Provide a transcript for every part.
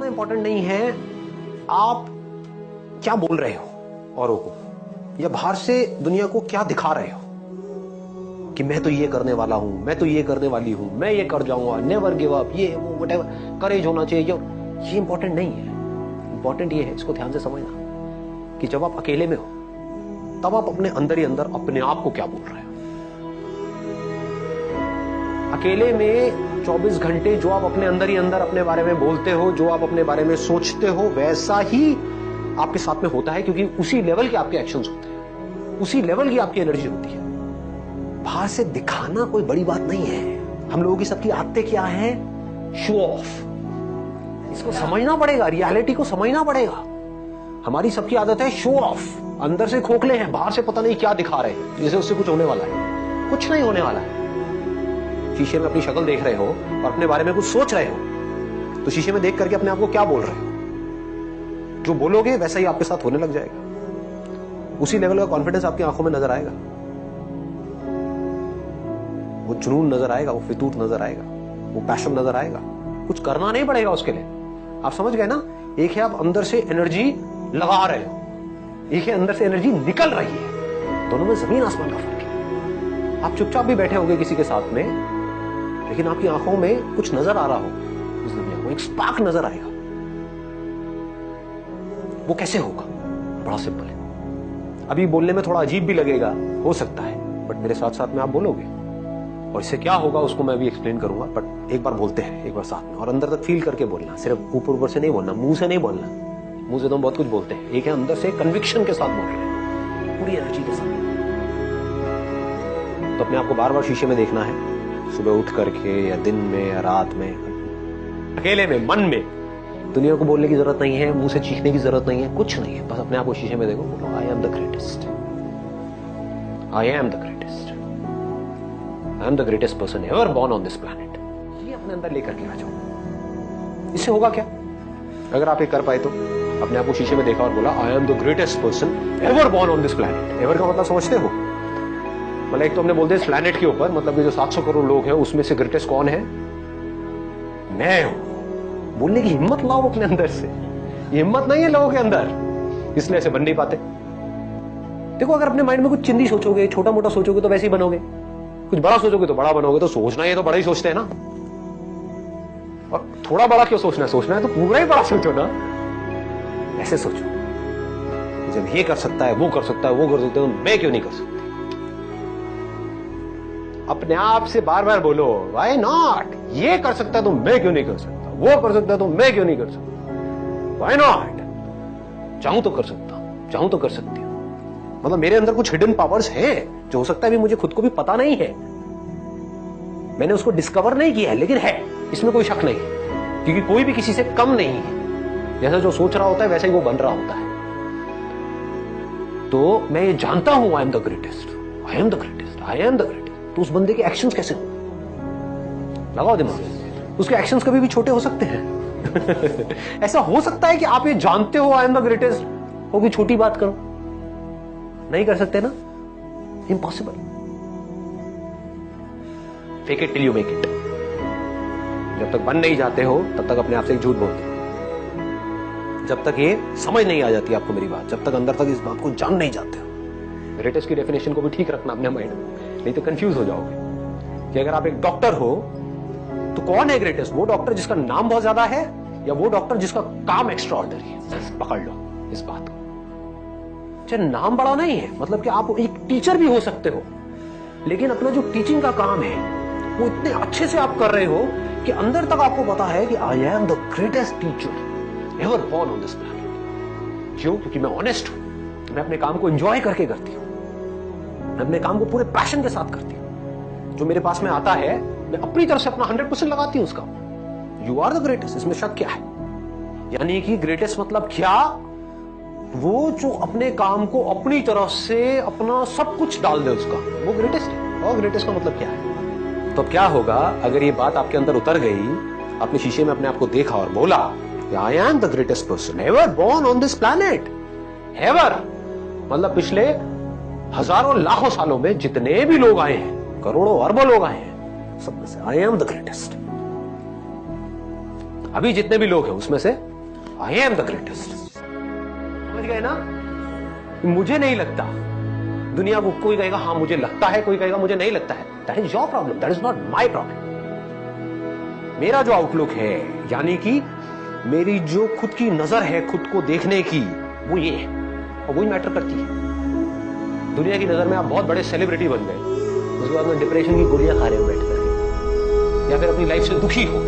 इतना इंपॉर्टेंट नहीं है आप क्या बोल रहे हो औरों को, या बाहर से दुनिया को क्या दिखा रहे हो कि मैं तो ये करने वाला हूं, मैं तो ये करने वाली हूं, मैं ये कर जाऊंगा, नेवर गिव अप, ये वो व्हाटएवर, करेज होना चाहिए। ये इंपॉर्टेंट नहीं है। इंपॉर्टेंट ये है, इसको ध्यान से समझना, कि जब आप अकेले में हो तब आप अपने अंदर ही अंदर अपने आप को क्या बोल रहे हो। अकेले में 24 घंटे जो आप अपने अंदर ही अंदर अपने बारे में बोलते हो, जो आप अपने बारे में सोचते हो, वैसा ही आपके साथ में होता है, क्योंकि उसी लेवल के आपके एक्शंस होते हैं, उसी लेवल की आपकी एनर्जी होती है। बाहर से दिखाना कोई बड़ी बात नहीं है। हम लोगों की सबकी आदतें क्या है? Show off. इसको समझना पड़ेगा, रियलिटी को समझना पड़ेगा। हमारी सबकी आदत है शो ऑफ। अंदर से खोखले हैं, बाहर से पता नहीं क्या दिखा रहे हैं, जैसे उससे कुछ होने वाला है। कुछ नहीं होने वाला है। शीशे में अपनी शक्ल देख रहे हो और अपने बारे में कुछ सोच रहे हो, तो शीशे में देख करके अपने आप को क्या बोल रहे हो? जो बोलोगे वैसा ही आपके साथ होने लग जाएगा। उसी लेवल का कॉन्फिडेंस आपकी आंखों में नजर आएगा, वो जुनून नजर आएगा, वो फितूर नजर आएगा, वो पैशन नजर आएगा। कुछ करना नहीं पड़ेगा उसके लिए। आप समझ गए ना? एक है आप अंदर से एनर्जी लगा रहे हो, एक है अंदर से एनर्जी निकल रही है। दोनों में जमीन आसमान का फर्क है। आप चुपचाप भी बैठे होंगे किसी के साथ में, लेकिन आपकी आंखों में कुछ नजर आ रहा हो, उस दुनिया को एक स्पार्क नजर आएगा। वो कैसे होगा? बड़ा सिंपल है। अभी बोलने में थोड़ा अजीब भी लगेगा, हो सकता है, बट मेरे साथ साथ में आप बोलोगे, और इससे क्या होगा उसको मैं भी एक्सप्लेन करूंगा। बट एक बार बोलते हैं, एक बार साथ में, और अंदर तक फील करके बोलना। सिर्फ ऊपर ऊपर से नहीं बोलना, मुंह से नहीं बोलना। मुंह से तो हम बहुत कुछ बोलते हैं, एक है अंदर से कन्विक्शन के साथ बोल रहे हैं, पूरी एनर्जी के साथ। तो अपने आप को बार बार शीशे में देखना है, सुबह उठ करके या दिन में या रात में, अकेले में, मन में। दुनिया को बोलने की जरूरत नहीं है, मुंह से चीखने की जरूरत नहीं है, कुछ नहीं है। बस अपने आप को शीशे में देखो, बोलो I am the greatest, I am the greatest, I am the greatest person ever born on this planet. ये अपने अंदर लेकर के आ जाओ। इससे होगा क्या? अगर आप ये कर पाए तो अपने आप को शीशे में देखा और बोला I am the greatest person ever born on this planet. Ever का मतलब समझते हो? मतलब एक तो हमने बोल दिया इस प्लैनेट के ऊपर, मतलब ये जो 700 करोड़ लोग हैं उसमें से ग्रेटेस्ट कौन है? मैं हूं। बोलने की हिम्मत लाओ अपने अंदर से। ये हिम्मत नहीं है लोगों के अंदर, इसलिए ऐसे बन नहीं पाते। देखो, अगर अपने माइंड में कुछ चिंदी सोचोगे, छोटा मोटा सोचोगे तो वैसे ही बनोगे, कुछ बड़ा सोचोगे तो बड़ा बनोगे। तो सोचना है तो बड़ा ही सोचते हैं ना, और थोड़ा बड़ा क्यों सोचना है? सोचना है तो पूरा ही बड़ा सोचो ना। ऐसे सोचो, जब ये कर सकता है, वो कर सकता है, वो कर सकता है, मैं क्यों नहीं कर सकती? अपने आप से बार बार बोलो व्हाई नॉट। ये कर सकता है तो मैं क्यों नहीं कर सकता? वो कर सकता है तो मैं क्यों नहीं कर सकता? Why not? चाहूं तो कर सकता हूं, चाहूं तो कर सकती हूं। मतलब मेरे अंदर कुछ हिडन पावर्स हैं जो हो सकता है भी मुझे खुद को भी पता नहीं है, मैंने उसको डिस्कवर नहीं किया है, लेकिन है, इसमें कोई शक नहीं है, क्योंकि कोई भी किसी से कम नहीं है। जैसा जो सोच रहा होता है वैसा ही वो बन रहा होता है। तो मैं ये जानता हूं I am the greatest, I am the greatest, I am the greatest. तो उस बंदे के एक्शंस कैसे हो? लगाओ दिमाग में। उसके एक्शंस कभी भी छोटे हो सकते हैं। ऐसा हो सकता है कि आप ये जानते हो आई एम द ग्रेटेस्ट, वो कोई छोटी बात करो, नहीं कर सकते ना, impossible. Fake it till you make it. जब तक बन नहीं जाते हो तब तक अपने आप से एक झूठ बोलते हो। जब तक ये समझ नहीं आ जाती आपको मेरी बात, जब तक अंदर तक इस बात को जान नहीं जाते हो। ग्रेटेस्ट की डेफिनेशन को भी ठीक रखना अपने माइंड में, नहीं तो कंफ्यूज हो जाओगे कि अगर आप एक डॉक्टर हो तो कौन है ग्रेटेस्ट? वो डॉक्टर जिसका नाम बहुत ज्यादा है, या वो डॉक्टर जिसका काम एक्स्ट्रा ऑर्डिनरी है? पकड़ लो इस बात को। चाहे नाम बड़ा नहीं है, मतलब कि आप एक टीचर भी हो सकते हो, लेकिन अपना जो टीचिंग का काम है वो इतने अच्छे से आप कर रहे हो कि अंदर तक आपको पता है कि I am the greatest teacher ever born on this planet. क्यों? क्योंकि मैं ऑनेस्ट हूं, मैं अपने काम को एंजॉय करके करती हूं, मैं अपने काम को पूरे पैशन के साथ करती हूं। जो मेरे पास में आता है मैं अपनी तरफ से अपना 100% लगाती हूं उसका। यू आर द ग्रेटेस्ट, इसमें शक क्या है? यानी कि ग्रेटेस्ट मतलब क्या? वो जो अपने काम को अपनी तरफ से अपना सब कुछ डाल दे उसका, वो ग्रेटेस्ट है। और ग्रेटेस्ट का मतलब क्या है? तो अब क्या होगा अगर ये बात आपके अंदर उतर गई, आपने शीशे में अपने आप को देखा और बोला I am the greatest person ever born on this planet. Ever मतलब पिछले हजारों लाखों सालों में जितने भी लोग आए हैं, करोड़ों अरबों लोग आए हैं, सब में से आई एम द ग्रेटेस्ट। अभी जितने भी लोग हैं उसमें से आई एम द ग्रेटेस्ट। समझ गए ना? मुझे नहीं लगता, दुनिया को कोई कहेगा हाँ मुझे लगता है, कोई कहेगा मुझे नहीं लगता है। That is your problem, that is not my problem. मेरा जो आउटलुक है, यानी कि मेरी जो खुद की नजर है खुद को देखने की, वो ये है और वही मैटर करती है। दुनिया की नजर में आप बहुत बड़े सेलिब्रिटी बन गए, उसके बाद में डिप्रेशन की गोलियां खा रहे हो बैठ कर, या फिर अपनी लाइफ से दुखी हो।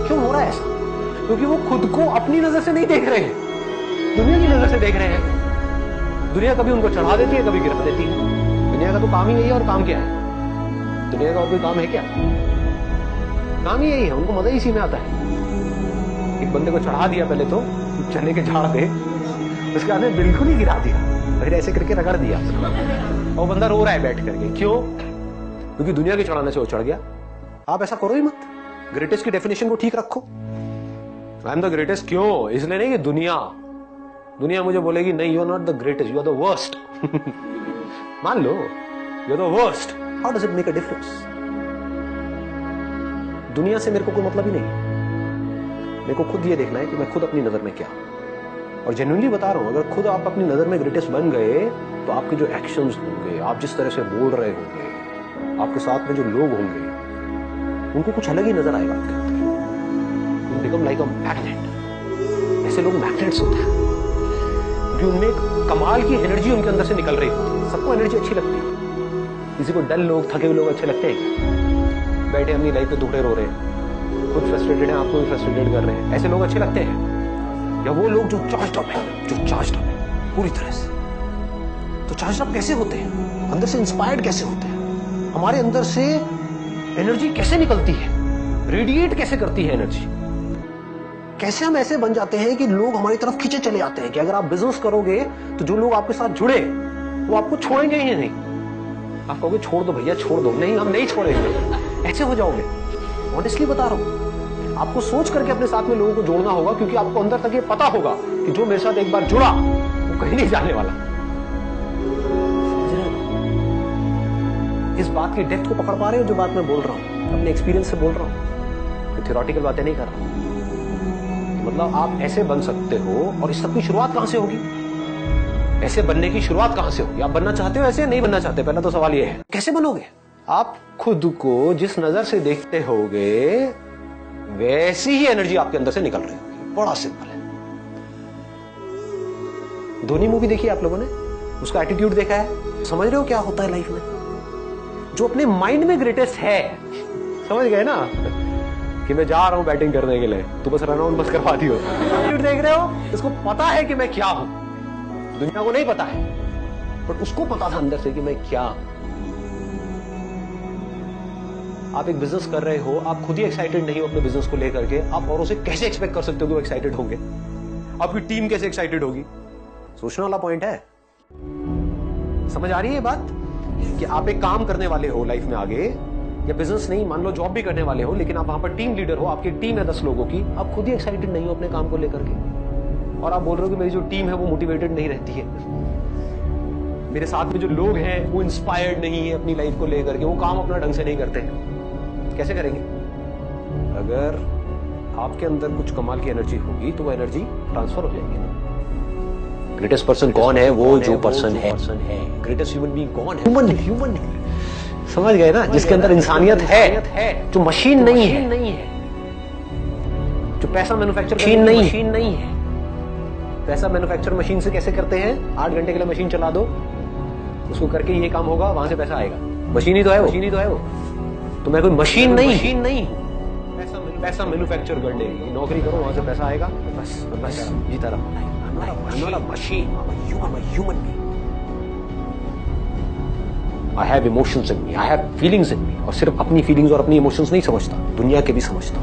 क्यों हो रहा है ऐसा? क्योंकि वो खुद को अपनी नजर से नहीं देख रहे हैं, दुनिया की नजर से देख रहे हैं। दुनिया कभी उनको चढ़ा देती है, कभी गिरा देती है। दुनिया का तो काम ही यही है। और काम क्या है दुनिया का? और कोई काम है क्या? काम ही यही है। उनको मजा इसी में आता है। एक बंदे को चढ़ा दिया पहले तो चने के झाड़ पे, उसके बाद में बिल्कुल ही गिरा दिया, फिर ऐसे करके रगड़ दिया और वो बंदा रो रहा है बैठ करके। क्यों? क्योंकि दुनिया के चढ़ाने से वो चढ़ गया। आप ऐसा करो ही मत। ग्रेटेस्ट की डेफिनेशन को ठीक रखो। आई एम द ग्रेटेस्ट क्यों? इसलिए नहीं कि दुनिया मुझे बोलेगी नहीं, you are not the greatest, you are the worst. मान लो you are the worst, how does it make a difference? दुनिया से मेरे को कोई मतलब ही नहीं। मेरे को खुद ये देखना है कि मैं खुद अपनी नजर में क्या। और जेन्युइनली बता रहा हूं, अगर खुद आप अपनी नजर में ग्रेटेस्ट बन गए तो आपके जो एक्शंस होंगे, आप जिस तरह से बोल रहे होंगे, आपके साथ में जो लोग होंगे, उनको कुछ अलग ही नजर आएगा आपके अंदर। You become like a magnet. ऐसे लोग मैग्नेट्स होते हैं कि उनमें एक कमाल की एनर्जी उनके अंदर से निकल रही होती है। सबको एनर्जी अच्छी लगती है। किसी को डल लोग, थके हुए लोग अच्छे लगते हैं? बैठे अपनी लाइफ पे दुखड़े रो रहे हैं, खुद फ्रस्ट्रेटेड है, आपको भी फ्रस्ट्रेटेड कर रहे हैं, ऐसे लोग अच्छे लगते हैं? या वो लोग जो चार्ज्ड अप है पूरी तरह से? तो चार्ज्ड अप कैसे होते हैं? अंदर से इंस्पायर्ड कैसे होते हैं? हमारे अंदर से एनर्जी कैसे निकलती है? रेडिएट कैसे करती है एनर्जी? कैसे हम ऐसे बन जाते हैं कि लोग हमारी तरफ खींचे चले आते हैं कि अगर आप बिजनेस करोगे तो जो लोग आपके साथ जुड़े वो आपको छोड़ेंगे ही नहीं। आप कहोगे छोड़ दो भैया, छोड़ दो। नहीं, हम नहीं छोड़ेंगे। ऐसे हो जाओगे। ऑनेस्टली बता रहा हूं। आपको सोच करके अपने साथ में लोगों को जोड़ना होगा, क्योंकि आपको अंदर तक ये पता होगा कि जो मेरे साथ एक बार जुड़ा वो कहीं नहीं जाने वाला। इस बात की डेप्थ को पकड़ पा रहे हो? जो बात मैं बोल रहा हूं अपने एक्सपीरियंस से बोल रहा हूं, तो थ्योरेटिकल बातें नहीं कर रहा हूं। मतलब आप ऐसे बन सकते हो। और इस सब की शुरुआत कहां से होगी? ऐसे बनने की शुरुआत कहां से होगी? आप बनना चाहते हो ऐसे? नहीं बनना चाहते? पहला तो सवाल ये है, कैसे बनोगे? आप खुद को जिस नजर से देखते होगे वैसी ही एनर्जी आपके अंदर से निकल रही होगी। बड़ा सिंपल है। धोनी मूवी देखी आप लोगों ने? उसका एटीट्यूड देखा है? समझ रहे हो क्या होता है लाइफ में? जो अपने माइंड में ग्रेटेस्ट है, समझ गए ना कि मैं जा रहा हूं बैटिंग करने के लिए, तू बस रन आउट बस करवा दियो। एटीट्यूड देख रहे हो? उसको पता है कि मैं क्या हूं। दुनिया को नहीं पता है, पर उसको पता था अंदर से कि मैं क्या हूं। आप एक बिजनेस कर रहे हो, आप खुद ही एक्साइटेड नहीं हो अपने बिजनेस को लेकर के, आप औरों से कैसे एक्सपेक्ट कर सकते हो कि वो एक्साइटेड होंगे? आपकी टीम कैसे एक्साइटेड होगी? सोचने वाला पॉइंट है। समझ आ रही है ये बात कि आप एक काम करने वाले हो लाइफ में आगे, या बिजनेस नहीं, मान लो जॉब भी करने वाले हो, लेकिन आप वहां पर टीम लीडर हो, आपकी टीम है 10 लोगों की, आप खुद ही एक्साइटेड नहीं हो अपने काम को लेकर के, और आप बोल रहे हो कि मेरी जो टीम है वो मोटिवेटेड नहीं रहती है, मेरे साथ में जो लोग हैं वो इंस्पायर्ड नहीं है अपनी लाइफ को लेकर के, वो काम अपना ढंग से नहीं करते हैं। कैसे करेंगे? अगर आपके अंदर कुछ कमाल की एनर्जी होगी तो वो एनर्जी ट्रांसफर हो जाएगी। ग्रेटेस्ट पर्सन कौन है? वो जो पर्सन है। ग्रेटेस्ट ह्यूमन बीइंग कौन है? ह्यूमन। समझ गए ना? जिसके अंदर इंसानियत है, जो मशीन नहीं है, जो पैसा मैन्युफैक्चर मशीन नहीं है। पैसा मैन्युफैक्चर मशीन से कैसे करते हैं? 8 घंटे के लिए मशीन चला दो, उसको करके ये काम होगा, वहां से पैसा आएगा। मशीन ही तो है वो। तो मैं कोई मशीन नहीं हूं। पैसा मैन्युफैक्चर करने की नौकरी करो, वहां से पैसा आएगा, बस जीता रहो। Machine, human being. I have emotions in me, I have feelings in me. और सिर्फ अपनी फीलिंग्स और अपनी इमोशंस नहीं समझता, दुनिया के भी समझता।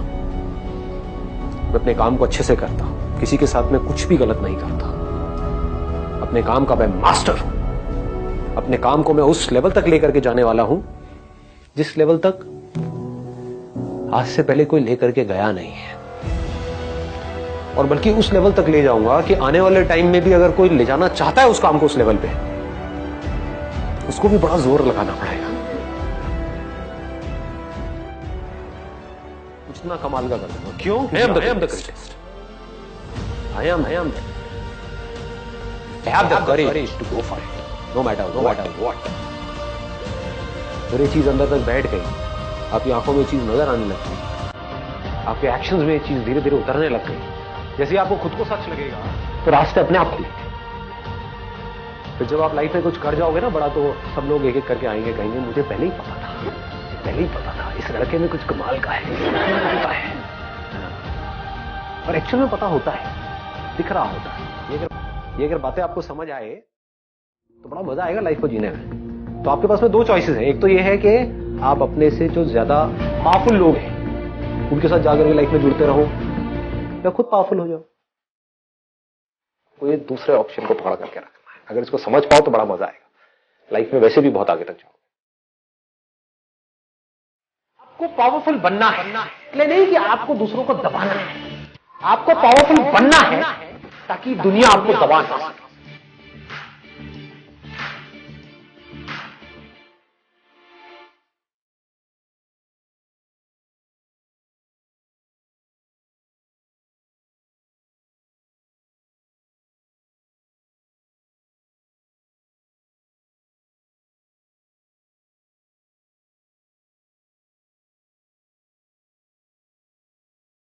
मैं अपने काम को अच्छे से करता, किसी के साथ में कुछ भी गलत नहीं करता। अपने काम का मैं मास्टर हूं। अपने काम को मैं उस लेवल तक लेकर के जाने वाला हूं जिस लेवल तक आज से पहले कोई लेकर के गया नहीं है, और बल्कि उस लेवल तक ले जाऊंगा कि आने वाले टाइम में भी अगर कोई ले जाना चाहता है उस काम को उस लेवल पे, उसको भी बड़ा जोर लगाना पड़ेगा। उतना कमाल का कर दूंगा। क्यों? I am the greatest. I am have the courage to go for it, no matter what. अगर ये चीज अंदर तक बैठ गई, आपकी आंखों में ये चीज नजर आने लग गई, आपके एक्शंस में ये चीज धीरे धीरे उतरने लग गई, जैसे आपको खुद को सच लगेगा तो रास्ते अपने आप खुलेंगे। फिर जब आप लाइफ में कुछ कर जाओगे ना बड़ा, तो सब लोग एक एक करके आएंगे, कहेंगे मुझे पहले ही पता था, इस लड़के में कुछ कमाल का है, और एक्चुअल में पता होता है, दिख रहा होता है। ये अगर बातें आपको समझ आए तो बड़ा मजा आएगा लाइफ को जीने में। तो आपके पास में दो चॉइसेस हैं। एक तो ये है कि आप अपने से जो ज्यादा पावरफुल लोग हैं उनके साथ जाकर के लाइफ में जुड़ते रहो, या खुद पावरफुल हो जाओ। कोई दूसरे ऑप्शन को पकड़ करके रखना है। अगर इसको समझ पाओ तो बड़ा मजा आएगा, लाइफ में वैसे भी बहुत आगे तक जाओ। आपको पावरफुल बनना है, इसलिए नहीं कि आपको दूसरों को दबाना है। आपको पावरफुल बनना है ताकि दुनिया आपको दबा ना सके।